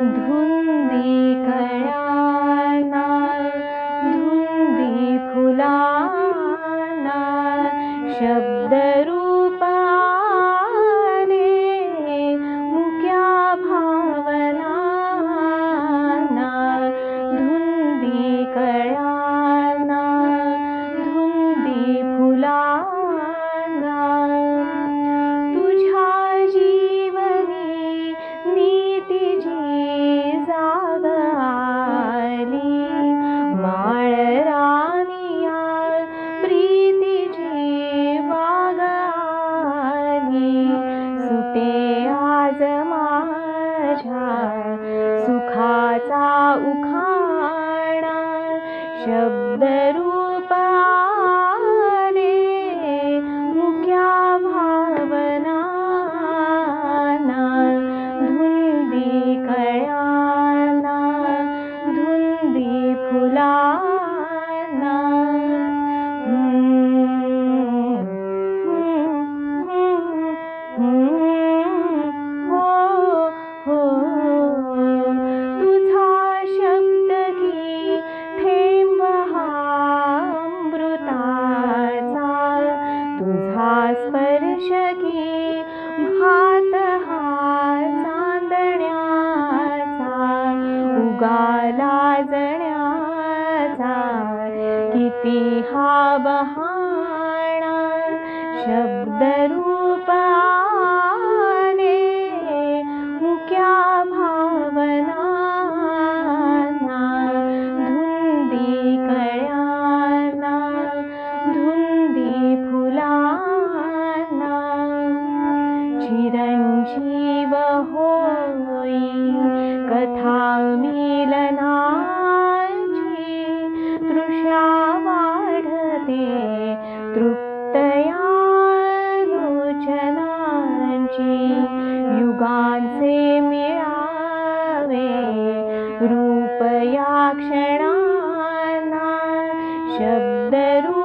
धुंदी कळ्यांना धुंदी फुलांना शब्दरूप आले मुक्या भावनांना धुंदी कळ्यांना धुंदी फुलांना तुझ्या जीवनी नीतीची जाग आली माळरानिया प्रीतीची बाग आली सुटे आज माझ्या सुखाचा उखाणा शब्दरूप आले मुक्या भावनांना धुंदी कळ्यांना धुंदी फुलांना हो हो तुझा शब्द की थेंब हा अमृताचा तुझा स्पर्श की भात हा चांदण्याचा उगाला जण्याचा किती हा बहाणा शब्दरूप आले मुक्या भावनांना धुंदी कळ्यांना धुंदी फुलांना चिरंजीव होई कथा मिलनाची तृष्णा वाढते तृप्तया लोचनांची युगांचे मिळावे रूप या क्षणांना शब्दरूप